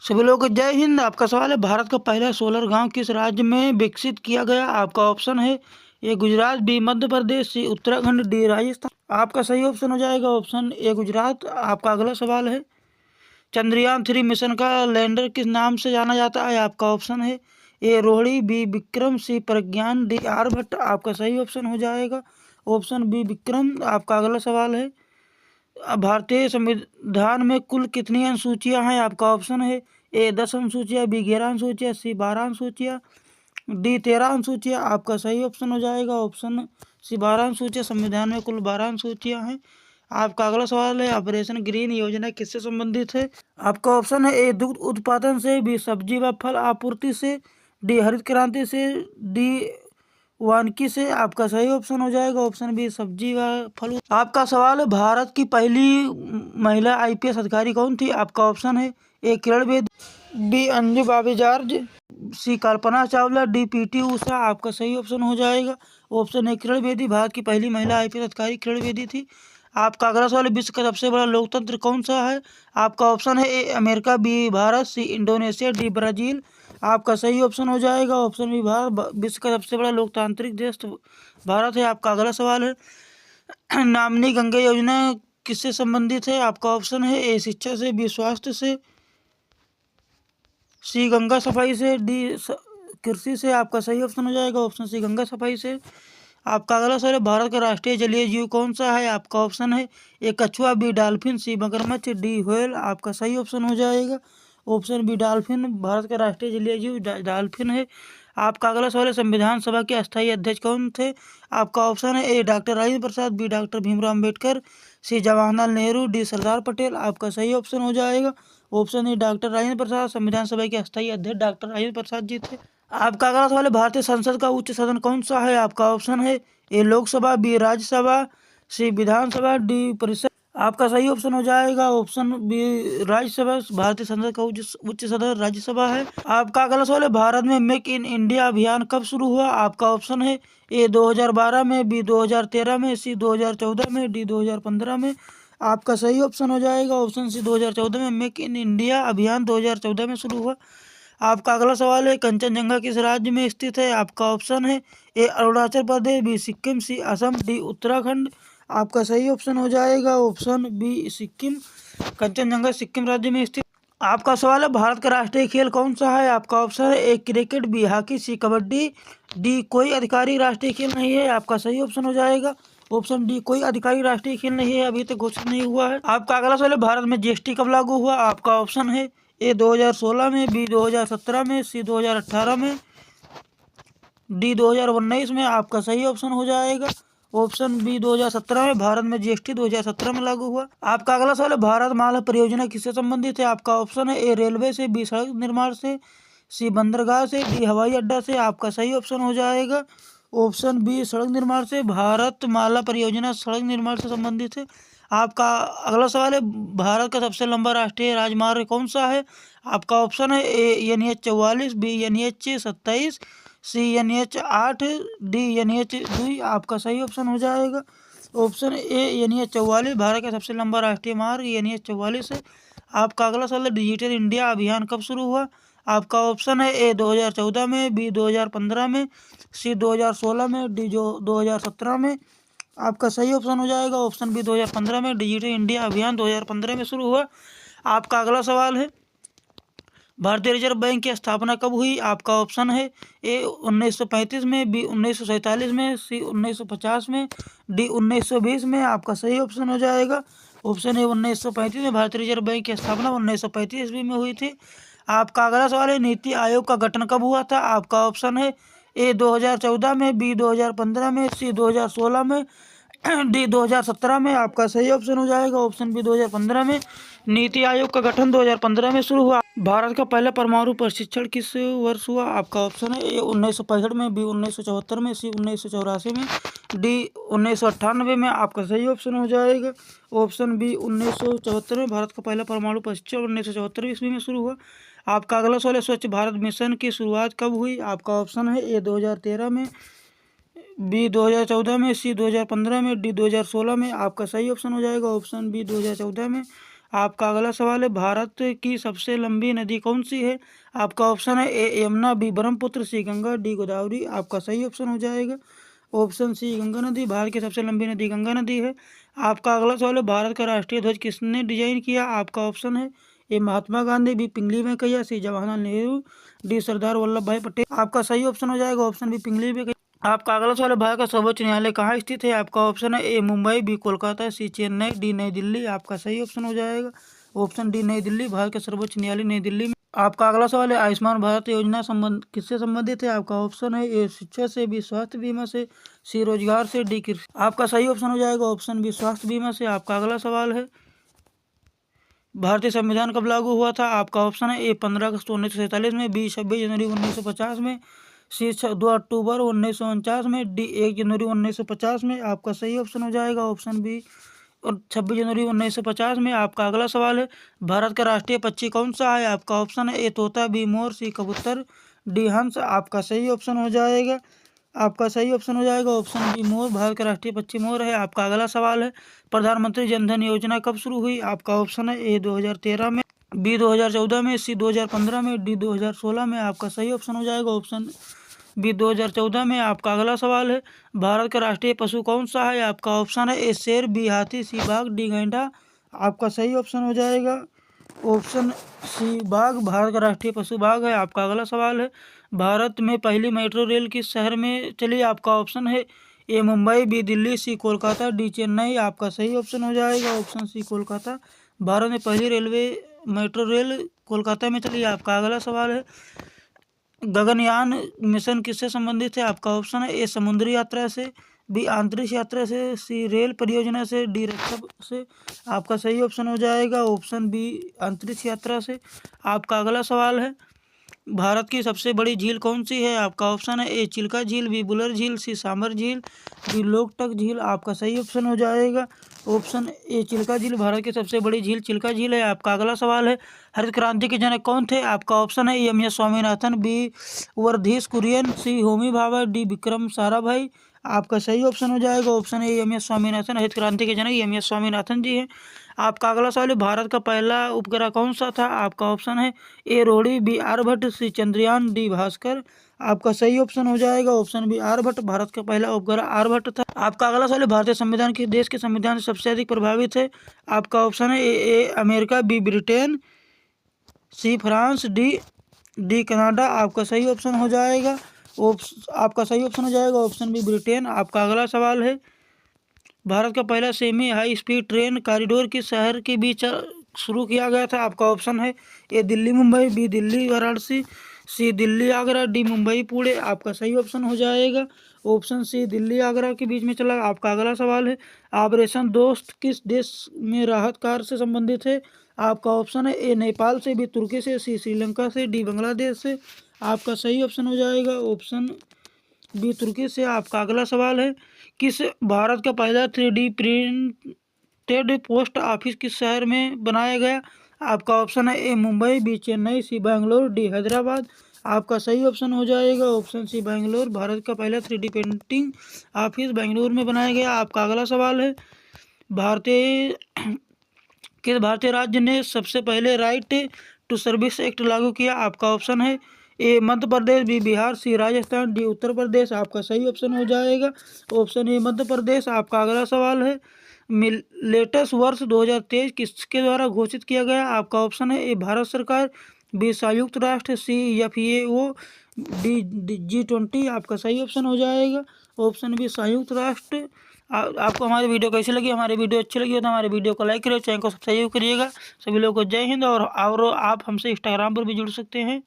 सभी लोगों को जय हिंद। आपका सवाल है, भारत का पहला सोलर गांव किस राज्य में विकसित किया गया? आपका ऑप्शन है ए गुजरात, बी मध्य प्रदेश, सी उत्तराखंड, डी राजस्थान। आपका सही ऑप्शन हो जाएगा ऑप्शन ए गुजरात। आपका अगला सवाल है, चंद्रयान 3 मिशन का लैंडर किस नाम से जाना जाता है? आपका ऑप्शन है ए रोहिणी, बी विक्रम, सी प्रज्ञान, डी आर्यभट्ट। आपका सही ऑप्शन हो जाएगा ऑप्शन बी विक्रम। आपका अगला सवाल है, भारतीय संविधान में कुल कितनी अनुसूचियां हैं? आपका ऑप्शन है ए 10 अनुसूचियां, बी 11 अनुसूचियां, सी 12 अनुसूचियां, डी 13 अनुसूचियां। आपका सही ऑप्शन हो जाएगा ऑप्शन सी 12 अनुसूचियां। संविधान में कुल 12 अनुसूचियां हैं। आपका अगला सवाल है, ऑपरेशन ग्रीन योजना किससे संबंधित है? आपका ऑप्शन है ए दुग्ध उत्पादन से, बी सब्जी व फल आपूर्ति से, डी हरित क्रांति से, डी वानिकी से। आपका सही ऑप्शन हो जाएगा ऑप्शन बी सब्जी व फल। आपका सवाल है, भारत की पहली महिला आईपीएस अधिकारी कौन थी? आपका ऑप्शन है ए किरण बेदी, बी अंजू बाबी जॉर्ज, सी कल्पना चावला, डी पीटी उषा। आपका सही ऑप्शन हो जाएगा ऑप्शन ए किरण बेदी। भारत की पहली महिला आईपीएस अधिकारी किरण बेदी थी। आपका अगला सवाल है, विश्व का सबसे बड़ा लोकतंत्र कौन सा है? आपका ऑप्शन है A America, B Bharat, C Indonesia, D Brazil. आपका सही ऑप्शन हो जाएगा ऑप्शन बी भारत। विश्व का सबसे बड़ा लोकतांत्रिक देश तो भारत है। आपका अगला सवाल है, नमामि गंगे योजना किससे संबंधित है? आपका ऑप्शन है ए शिक्षा से, बी स्वास्थ्य से, सी गंगा सफाई से, डी कृषि से। आपका सही ऑप्शन हो जाएगा ऑप्शन सी गंगा सफाई से। आपका अगला सवाल है, भारत का राष्ट्रीय जलीय जीव कौन सा है? आपका ऑप्शन है ए कछुआ, बी डॉल्फिन, सी मगरमच्छ, डी व्हेल। आपका सही ऑप्शन हो जाएगा ऑप्शन बी डॉल्फिन। भारत का राष्ट्रीय जलीय जीव डॉल्फिन है। आपका अगला सवाल है, संविधान सभा के अस्थायी अध्यक्ष कौन थे? आपका ऑप्शन है ए doctor Rajendra Prasad, B doctor Bhimrao Ambedkar, सी जवाहरलाल नेहरू, डी सरदार पटेल। आपका सही ऑप्शन हो जाएगा ऑप्शन ए डॉक्टर राजेंद्र प्रसाद। संविधान सभा के अस्थायी अध्यक्ष डॉक्टर राजेंद्र प्रसाद जी थे। आपका अगला सवाल है, भारतीय संसद का उच्च सदन कौन सा है? आपका ऑप्शन है ए लोकसभा, बी राज्यसभा, सी विधानसभा, डी परिषद। आपका सही ऑप्शन हो जाएगा ऑप्शन बी राज्यसभा। भारतीय संसद का उच्च सदन राज्यसभा है। आपका अगला सवाल है, भारत में मेक इन इंडिया अभियान कब शुरू हुआ? आपका ऑप्शन है ए 2012 में, बी 2013 में, सी 2014 में, डी 2015 में। आपका सही ऑप्शन हो जाएगा ऑप्शन सी 2014 में। मेक इन इंडिया अभियान 2014 में शुरू हुआ। आपका अगला सवाल है, कंचनजंगा किस राज्य में स्थित है? आपका ऑप्शन है ए अरुणाचल प्रदेश, बी सिक्किम, सी असम, डी उत्तराखंड। आपका सही ऑप्शन हो जाएगा ऑप्शन बी सिक्किम। कंचनजंगा सिक्किम राज्य में स्थित। आपका सवाल है, भारत का राष्ट्रीय खेल कौन सा है? आपका ऑप्शन है ए क्रिकेट, बी हॉकी, सी कबड्डी, डी कोई आधिकारिक राष्ट्रीय खेल नहीं है। आपका सही ऑप्शन हो जाएगा ऑप्शन डी कोई आधिकारिक राष्ट्रीय खेल नहीं है, अभी तक घोषित नहीं हुआ है। आपका अगला सवाल है, भारत में जीएसटी कब लागू हुआ? आपका ऑप्शन है ए 2016 में, बी 2017 में, सी 2018 में, डी 2019 में। आपका सही ऑप्शन हो जाएगा ऑप्शन बी 2017 में। भारत में जीएसटी 2017 में लागू हुआ। आपका अगला सवाल है, भारत माला परियोजना किससे संबंधित है? आपका ऑप्शन है ए रेलवे से, बी सड़क निर्माण से, सी बंदरगाह से, डी हवाई अड्डा से। आपका सही ऑप्शन हो जाएगा ऑप्शन बी सड़क निर्माण से। भारत माला परियोजना सड़क निर्माण से संबंधित है। आपका अगला सवाल है, भारत का सबसे लंबा राष्ट्रीय राजमार्ग कौन सा है? आपका ऑप्शन है ए NH 44, बी NH 27, सी NH 8, डी NH 2। आपका सही ऑप्शन हो जाएगा ऑप्शन ए NH 44। भारत का सबसे लंबा राष्ट्रीय मार्ग NH 44 है। आपका अगला सवाल है, डिजिटल इंडिया अभियान कब शुरू हुआ? आपका ऑप्शन है ए 2014 में, बी 2015 में, सी 2016 में, डी 2017 में। आपका सही ऑप्शन हो जाएगा ऑप्शन बी 2015 में। डिजिटल इंडिया अभियान 2015 में शुरू हुआ। आपका अगला सवाल है, भारतीय रिजर्व बैंक की स्थापना कब हुई? आपका ऑप्शन है ए 1935 में, बी 1947 में, सी 1950 में, डी 1920 में। आपका सही ऑप्शन हो जाएगा ऑप्शन ए 1935 में। भारतीय रिजर्व बैंक की स्थापना 1935 ईस्वी में हुई थी। आपका अगला सवाल है, नीति आयोग का गठन कब हुआ था? आपका ऑप्शन है ए 2014 में, बी 2015 में, सी 2016 में, डी 2017 में। आपका सही ऑप्शन हो जाएगा ऑप्शन बी 2015 में। नीति आयोग का गठन 2015 में शुरू हुआ। भारत का पहला परमाणु प्रशिक्षण किस वर्ष हुआ? आपका ऑप्शन है ए 1965 में, बी 1974 में, सी 1984 में, डी 1998 में। आपका सही ऑप्शन हो जाएगा ऑप्शन बी 1974 में। भारत का पहला परमाणु प्रशिक्षण 1974 ईस्वी में शुरू हुआ। आपका अगला सवाल है, स्वच्छ भारत मिशन की शुरुआत कब हुई? आपका ऑप्शन है ए 2013 में, बी 2014 में, सी 2015 में, डी 2016 में। आपका सही ऑप्शन हो जाएगा ऑप्शन बी 2014 में। आपका अगला सवाल है, भारत की सबसे लंबी नदी कौन सी है? आपका ऑप्शन है ए यमुना, बी ब्रह्मपुत्र, सी गंगा, डी गोदावरी। आपका सही ऑप्शन हो जाएगा ऑप्शन सी गंगा नदी। भारत की सबसे लंबी नदी गंगा नदी है। आपका अगला सवाल है, भारत का राष्ट्रीय ध्वज किसने डिजाइन किया? आपका ऑप्शन है ए महात्मा गांधी, बी पिंगली वेंकैया, सी जवाहरलाल नेहरू, डी सरदार वल्लभ भाई पटेल। आपका सही ऑप्शन हो जाएगा ऑप्शन बी पिंगली वेंकैया। आपका अगला सवाल है, भारत का सर्वोच्च न्यायालय कहाँ स्थित है? आपका ऑप्शन है ए मुंबई, बी कोलकाता, सी चेन्नई, डी नई दिल्ली। आपका सही ऑप्शन हो जाएगा ऑप्शन डी नई दिल्ली। भारत का सर्वोच्च न्यायालय नई दिल्ली में। आपका अगला सवाल है, आयुष्मान भारत योजना किससे संबंधित है? आपका ऑप्शन है ए शिक्षा से, बी स्वास्थ्य बीमा से, सी रोजगार से, डी कृषि। आपका सही ऑप्शन हो जाएगा ऑप्शन बी स्वास्थ्य बीमा से। आपका अगला सवाल है, भारतीय संविधान कब लागू हुआ था? आपका ऑप्शन है ए 15 अगस्त 1947 में, बी 26 जनवरी 1950 में, सी 2 अक्टूबर 1949 में, डी 1 जनवरी 1950 में। आपका सही ऑप्शन हो जाएगा ऑप्शन बी और 26 जनवरी 1950 में। आपका अगला सवाल है, भारत का राष्ट्रीय पक्षी कौन सा है? आपका ऑप्शन है ए तोता, बी मोर, सी कबूतर, डी हंस। आपका सही ऑप्शन हो जाएगा ऑप्शन बी मोर। भारत का राष्ट्रीय पक्षी मोर है। आपका अगला सवाल है, प्रधानमंत्री जन धन योजना कब शुरू हुई? आपका ऑप्शन है ए 2013 में, बी 2014 में, सी 2015 में, डी 2016 में। आपका सही ऑप्शन हो जाएगा ऑप्शन बी 2014 में। आपका अगला सवाल है, भारत का राष्ट्रीय पशु कौन सा है? आपका ऑप्शन है ए शेर, बी हाथी, सी बाघ, डी गैंडा। आपका सही ऑप्शन हो जाएगा ऑप्शन सी बाघ। भारत का राष्ट्रीय पशु बाघ है। आपका अगला सवाल है, भारत में पहली मेट्रो रेल किस शहर में चली? आपका ऑप्शन है ए मुंबई, बी दिल्ली, सी कोलकाता, डी चेन्नई। आपका सही ऑप्शन हो जाएगा ऑप्शन सी कोलकाता। भारत में पहली मेट्रो रेल कोलकाता में चली। आपका अगला सवाल है, गगनयान मिशन किससे संबंधित है? आपका ऑप्शन है ए समुद्री यात्रा से, बी अंतरिक्ष यात्रा से, सी रेल परियोजना से, डी रक्षा से। आपका सही ऑप्शन हो जाएगा ऑप्शन बी अंतरिक्ष यात्रा से। आपका अगला सवाल है, भारत की सबसे बड़ी झील कौन सी है? आपका ऑप्शन है ए चिल्का झील, बी बुलर झील, सी सामर झील, डी लोकटक झील। आपका सही ऑप्शन हो जाएगा ऑप्शन ए चिल्का झील। भारत की सबसे बड़ी झील चिल्का झील है। आपका अगला सवाल है, हरित क्रांति के जनक कौन थे? आपका ऑप्शन है M S Swaminathan, B Varghese Kurien, C Homi Bhabha, D Vikram Sarabhai. आपका सही ऑप्शन हो जाएगा option A M S Swaminathan. हरित क्रांति के जनक एम एस स्वामीनाथन जी हैं। आपका अगला सवाल है, भारत का पहला उपग्रह कौन सा था? आपका ऑप्शन है ए रोहिणी, बी आर्यभट्ट, सी चंद्रयान, डी भास्कर। आपका सही ऑप्शन हो जाएगा ऑप्शन बी आर्यभट्ट। भारत का पहला उपग्रह आर्यभट्ट था। आपका अगला सवाल है, भारतीय संविधान किस देश के संविधान से सबसे अधिक प्रभावित है? आपका ऑप्शन है A America, B Britain, C France, D Canada. आपका सही ऑप्शन हो जाएगा ऑप्शन बी ब्रिटेन। आपका अगला सवाल है, भारत का पहला semi high speed train corridor किस शहर के बीच शुरू किया गया था? आपका ऑप्शन है ए दिल्ली मुंबई, बी दिल्ली वाराणसी, सी दिल्ली आगरा, डी मुंबई पुणे। आपका सही ऑप्शन हो जाएगा ऑप्शन सी दिल्ली आगरा के बीच में चला। आपका अगला सवाल है, ऑपरेशन दोस्त किस देश में राहत कार्य से संबंधित है? आपका ऑप्शन है ए नेपाल से, बी तुर्की से, सी श्रीलंका से, डी बांग्लादेश से। आपका सही ऑप्शन हो जाएगा ऑप्शन बी तुर्की से। आपका अगला सवाल है, किस भारत का पहला 3D प्रिंटेड पोस्ट ऑफिस किस शहर में बनाया गया? आपका ऑप्शन है ए मुंबई, बी चेन्नई, सी बैंगलोर, डी हैदराबाद। आपका सही ऑप्शन हो जाएगा ऑप्शन सी बैंगलोर। भारत का पहला 3D प्रिंटिंग ऑफिस बैंगलोर में बनाया गया। आपका अगला सवाल है, किस भारतीय राज्य ने सबसे पहले राइट टू सर्विस एक्ट लागू किया? आपका ऑप्शन है ए मध्य प्रदेश, बी बिहार, सी राजस्थान, डी उत्तर प्रदेश। आपका सही ऑप्शन हो जाएगा ऑप्शन ए मध्य प्रदेश। आपका अगला सवाल है, लेटेस्ट वर्ष 2023 किसके द्वारा घोषित किया गया? आपका ऑप्शन है ए भारत सरकार, बी संयुक्त राष्ट्र, सी FAO, डी G20। आपका सही ऑप्शन हो जाएगा ऑप्शन बी संयुक्त राष्ट्र। आपको हमारी वीडियो कैसी लगी? हमारी वीडियो अच्छी लगी हो तो हमारे वीडियो को लाइक करिए, चैनल को सब्सक्राइब करिएगा। सभी लोगों को जय हिंद। और आप हमसे इंस्टाग्राम पर भी जुड़ सकते हैं।